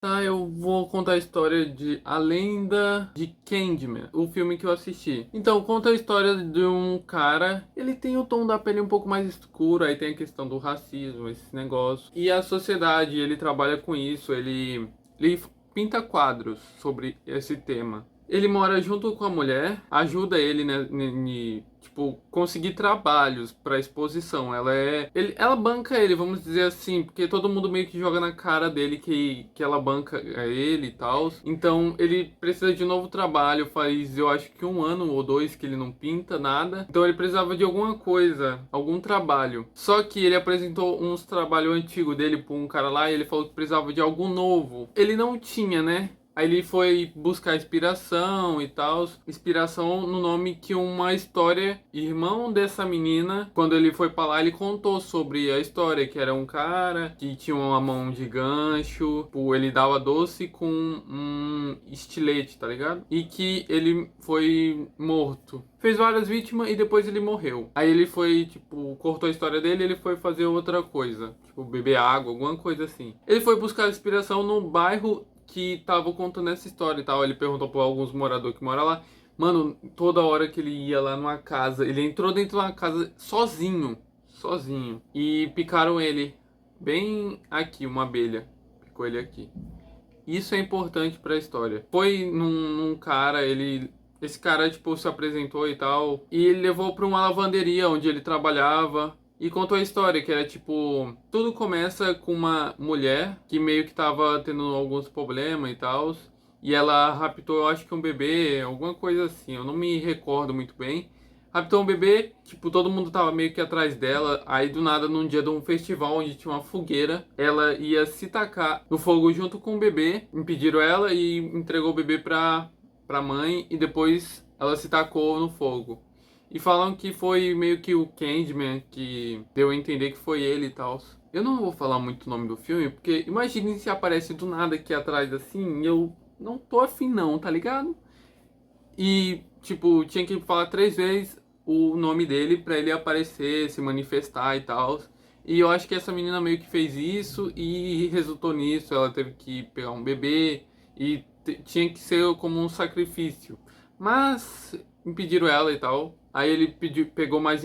Tá, eu vou contar a história de A Lenda de Candyman, o filme que eu assisti. Então, conta a história de um cara, ele tem o tom da pele um pouco mais escuro, aí tem a questão do racismo, esse negócio. E a sociedade, ele trabalha com isso, ele pinta quadros sobre esse tema. Ele mora junto com a mulher, ajuda ele, né, tipo, conseguir trabalhos para exposição. Ela banca ele, vamos dizer assim, porque todo mundo meio que joga na cara dele que ela banca ele e tal. Então ele precisa de um novo trabalho, faz eu acho que 1 ano ou 2 que ele não pinta nada. Então ele precisava de alguma coisa, algum trabalho. Só que ele apresentou uns trabalhos antigos dele para um cara lá e ele falou que precisava de algo novo. Ele não tinha, né? Aí ele foi buscar inspiração e tal. Inspiração no nome que uma história, irmão dessa menina, quando ele foi pra lá, ele contou sobre a história, que era um cara que tinha uma mão de gancho, tipo, ele dava doce com um estilete, tá ligado? E que ele foi morto. Fez várias vítimas e depois ele morreu. Aí ele foi, tipo, cortou a história dele e ele foi fazer outra coisa. Tipo, beber água, alguma coisa assim. Ele foi buscar inspiração no bairro que tava contando essa história e tal. Ele perguntou pra alguns moradores que moram lá. Mano, toda hora que ele ia lá numa casa, ele entrou dentro de uma casa sozinho. Sozinho. E picaram ele bem aqui, uma abelha. Picou ele aqui. Isso é importante pra história. Foi num cara, esse cara, tipo, se apresentou e tal. E ele levou pra uma lavanderia onde ele trabalhava. E contou a história, que era tipo... Tudo começa com uma mulher que meio que tava tendo alguns problemas e tal. E ela raptou, eu acho que um bebê, alguma coisa assim. Eu não me recordo muito bem. Raptou um bebê, tipo, todo mundo tava meio que atrás dela. Aí do nada, num dia de um festival onde tinha uma fogueira, ela ia se tacar no fogo junto com o bebê. Impediram ela e entregou o bebê pra mãe. E depois ela se tacou no fogo. E falam que foi meio que o Candyman que deu a entender que foi ele e tal. Eu não vou falar muito o nome do filme, porque imagine se aparece do nada aqui atrás assim, e eu não tô afim não, tá ligado? E, tipo, tinha que falar 3 vezes o nome dele pra ele aparecer, se manifestar e tal. E eu acho que essa menina meio que fez isso e resultou nisso. Ela teve que pegar um bebê e tinha que ser como um sacrifício. Mas impediram ela e tal. Aí ele pegou mais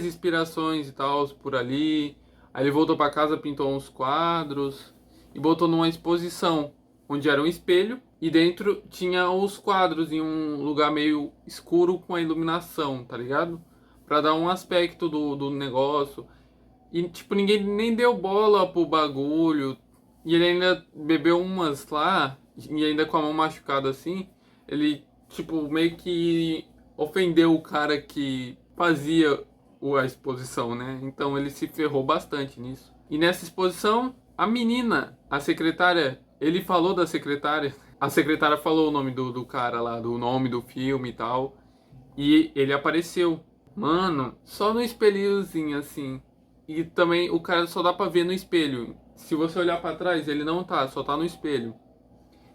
inspirações e tal por ali. Aí ele voltou pra casa, pintou uns quadros e botou numa exposição onde era um espelho e dentro tinha os quadros em um lugar meio escuro com a iluminação, tá ligado? Pra dar um aspecto do negócio. E, tipo, ninguém nem deu bola pro bagulho. E ele ainda bebeu umas lá, e ainda com a mão machucada assim. Ele, tipo, meio que ofendeu o cara que fazia a exposição, né? Então ele se ferrou bastante nisso. E nessa exposição, a menina, a secretária, ele falou da secretária. A secretária falou o nome do cara lá, do nome do filme e tal. E ele apareceu. Mano, só no espelhozinho assim. E também o cara só dá pra ver no espelho. Se você olhar pra trás, ele não tá, só tá no espelho.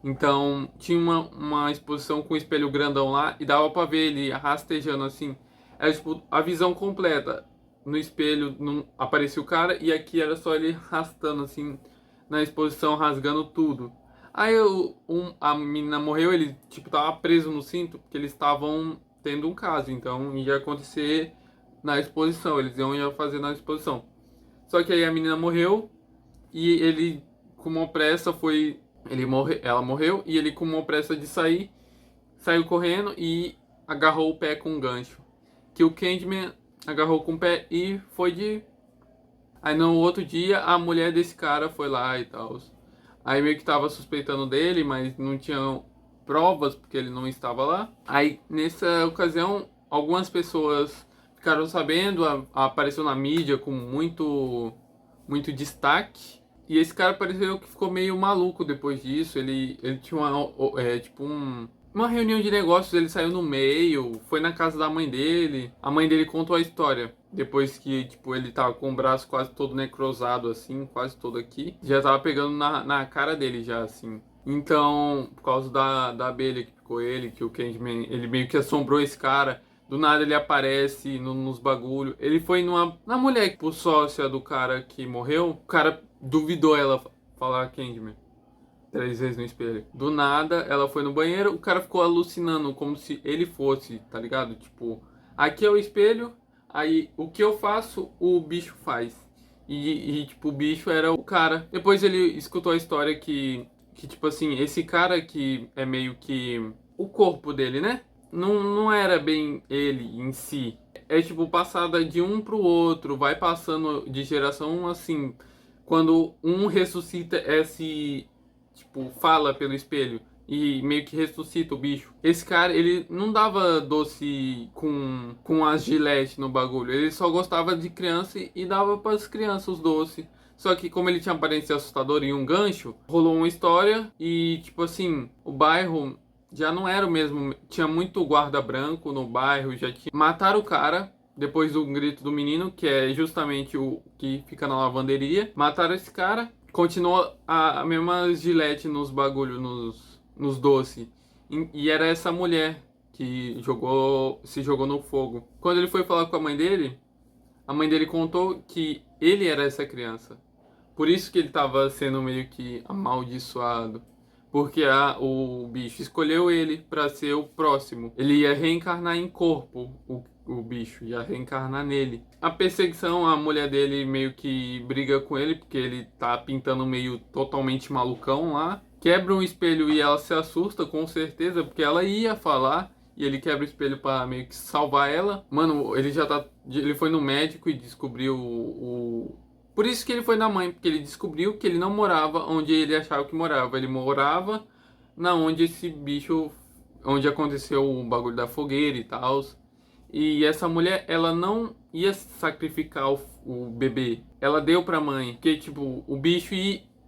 Então, tinha uma exposição com um espelho grandão lá e dava pra ver ele rastejando assim. Era tipo a visão completa. No espelho não aparecia o cara e aqui era só ele arrastando assim na exposição, rasgando tudo. Aí a menina morreu, ele tipo tava preso no cinto porque eles estavam tendo um caso, então ia acontecer na exposição, eles iam fazer na exposição. Só que aí a menina morreu e ele com uma pressa foi ela morreu e ele com uma pressa de sair, saiu correndo e agarrou o pé com um gancho. Que o Candyman agarrou com o pé e foi de... Aí no outro dia a mulher desse cara foi lá e tal. Aí meio que tava suspeitando dele, mas não tinha provas porque ele não estava lá. Aí nessa ocasião algumas pessoas ficaram sabendo, apareceu na mídia com muito destaque. E esse cara pareceu que ficou meio maluco depois disso. Ele tinha uma reunião de negócios, ele saiu no meio, foi na casa da mãe dele. A mãe dele contou a história. Depois que, tipo, ele tava com o braço quase todo necrosado, assim, quase todo aqui. Já tava pegando na cara dele, já, assim. Então, por causa da abelha que picou ele, que o Candyman, ele meio que assombrou esse cara. Do nada ele aparece nos bagulho. Ele foi na mulher, tipo, sócia do cara que morreu. O cara duvidou ela falar Candyman. 3 vezes no espelho. Do nada, ela foi no banheiro, o cara ficou alucinando como se ele fosse, tá ligado? Tipo, aqui é o espelho, aí o que eu faço, o bicho faz. Tipo, o bicho era o cara. Depois ele escutou a história que tipo assim, esse cara que é meio que o corpo dele, né? Não era bem ele em si. É tipo, passada de um pro outro, vai passando de geração assim. Quando um ressuscita esse, tipo, fala pelo espelho e meio que ressuscita o bicho. Esse cara, ele não dava doce com as gilete no bagulho. Ele só gostava de criança e dava para as crianças os doces. Só que como ele tinha aparência assustadora e um gancho, rolou uma história e, tipo assim, o bairro já não era o mesmo. Tinha muito guarda branco no bairro, já tinha... Mataram o cara depois do grito do menino, que é justamente o que fica na lavanderia. Mataram esse cara. Continuou a mesma gilete nos bagulhos, nos doces. E era essa mulher que se jogou no fogo. Quando ele foi falar com a mãe dele contou que ele era essa criança. Por isso que ele estava sendo meio que amaldiçoado. Porque o bicho escolheu ele para ser o próximo. Ele ia reencarnar em corpo, o bicho, ia reencarnar nele. A perseguição, a mulher dele meio que briga com ele, porque ele tá pintando meio totalmente malucão lá. Quebra um espelho e ela se assusta, com certeza, porque ela ia falar. E ele quebra o espelho para meio que salvar ela. Mano, ele foi no médico e descobriu o... Por isso que ele foi na mãe, porque ele descobriu que ele não morava onde ele achava que morava. Ele morava na onde esse bicho, onde aconteceu o bagulho da fogueira e tal. E essa mulher, ela não ia sacrificar o bebê. Ela deu pra mãe, porque tipo, o bicho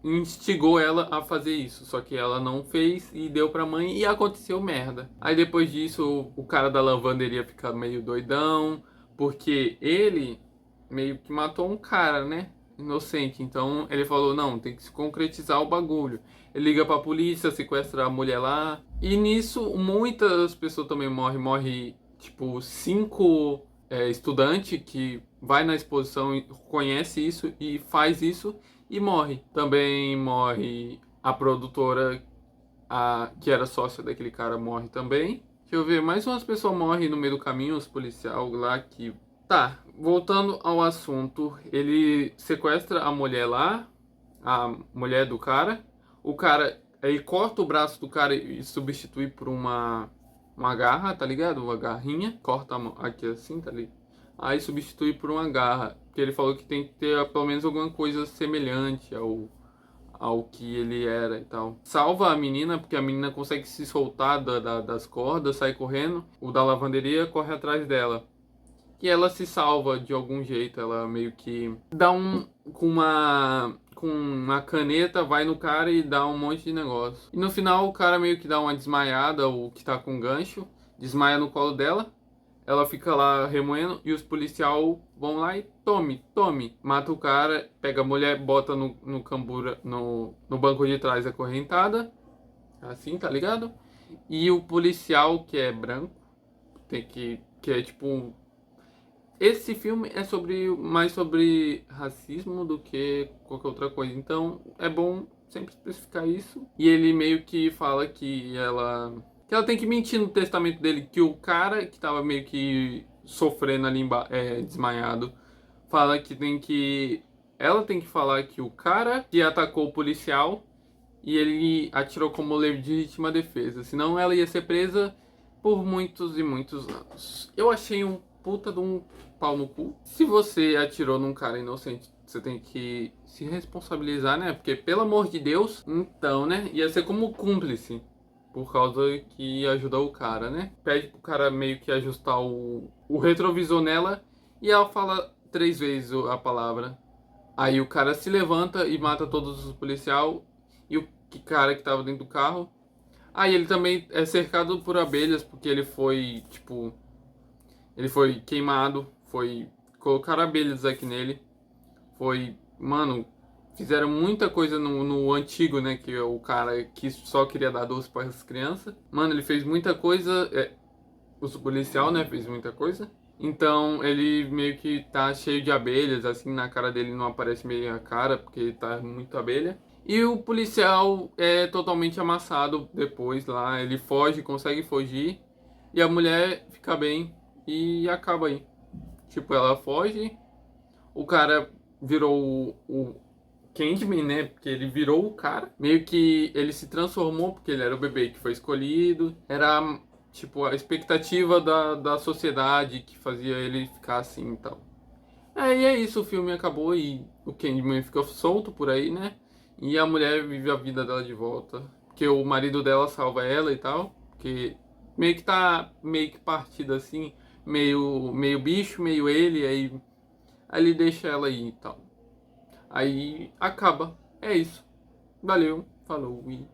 instigou ela a fazer isso, só que ela não fez e deu pra mãe e aconteceu merda. Aí depois disso, o cara da lavanderia fica meio doidão, porque ele meio que matou um cara, né? Inocente. Então ele falou: não, tem que se concretizar o bagulho. Ele liga pra polícia, sequestra a mulher lá. E nisso, muitas pessoas também morrem. Morre, tipo, 5 estudantes que vai na exposição, conhece isso e faz isso e morre. Também morre a produtora, que era sócia daquele cara, morre também. Deixa eu ver, mais umas pessoas morrem no meio do caminho, os policiais lá que... Tá, voltando ao assunto, ele sequestra a mulher lá, a mulher do cara. O cara, ele corta o braço do cara e substitui por uma garra, tá ligado? Uma garrinha, corta aqui assim, tá ligado? Aí substitui por uma garra, que ele falou que tem que ter pelo menos alguma coisa semelhante ao que ele era e tal. Salva a menina, porque a menina consegue se soltar das cordas, sai correndo. O da lavanderia corre atrás dela. E ela se salva de algum jeito, ela meio que dá com uma caneta, vai no cara e dá um monte de negócio. E no final o cara meio que dá uma desmaiada, o que tá com gancho, desmaia no colo dela. Ela fica lá remoendo e os policiais vão lá e tome. Mata o cara, pega a mulher, bota no cambura, no banco de trás acorrentada. Assim, tá ligado? E o policial, que é branco, que é tipo... Esse filme é mais sobre racismo do que qualquer outra coisa. Então é bom sempre especificar isso. E ele meio que fala que ela tem que mentir no testamento dele, que o cara que tava meio que sofrendo ali desmaiado, fala que ela tem que falar que o cara que atacou o policial e ele atirou como legítima defesa, senão ela ia ser presa por muitos e muitos anos. Eu achei um puta de um pau no cu. Se você atirou num cara inocente, você tem que se responsabilizar, né? Porque, pelo amor de Deus, então, né? Ia ser como cúmplice. Por causa que ajudou o cara, né? Pede pro cara meio que ajustar o retrovisor nela e ela fala 3 vezes a palavra. Aí o cara se levanta e mata todos os policiais e o cara que tava dentro do carro. Aí ele também é cercado por abelhas porque ele foi, tipo... Ele foi queimado, colocaram abelhas aqui nele. Mano, fizeram muita coisa no antigo, né? Que é o cara que só queria dar doce para as crianças. Mano, ele fez muita coisa. O policial, né? Fez muita coisa. Então ele meio que tá cheio de abelhas, assim, na cara dele não aparece meio a cara, porque tá muito abelha. E o policial é totalmente amassado depois lá. Ele foge, consegue fugir. E a mulher fica bem e acaba aí. Tipo, ela foge. O cara virou o Candyman, né? Porque ele virou o cara. Meio que ele se transformou, porque ele era o bebê que foi escolhido. Era, tipo, a expectativa da sociedade que fazia ele ficar assim e tal. E é isso, o filme acabou e o Candyman fica solto por aí, né? E a mulher vive a vida dela de volta. Porque o marido dela salva ela e tal. Porque meio que tá meio que partido assim. Meio bicho, meio ele. Aí ele deixa ela aí e tal. Aí acaba. É isso. Valeu, falou e